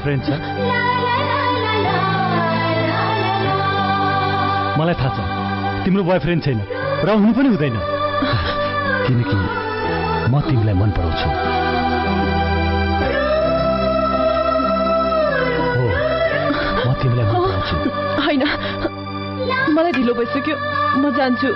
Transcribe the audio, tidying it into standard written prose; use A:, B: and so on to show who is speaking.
A: Boyfriend छ? मलाई थाहा छ तिम्रो बोयफ्रेन्ड छैन र हुनु पनि हुँदैन, किनकि म तिमीलाई मन पराउँछु। हो, म तिमीलाई मन पराउँछु।
B: हैन, मलाई ढिलो भइसक्यो, म जान्छु।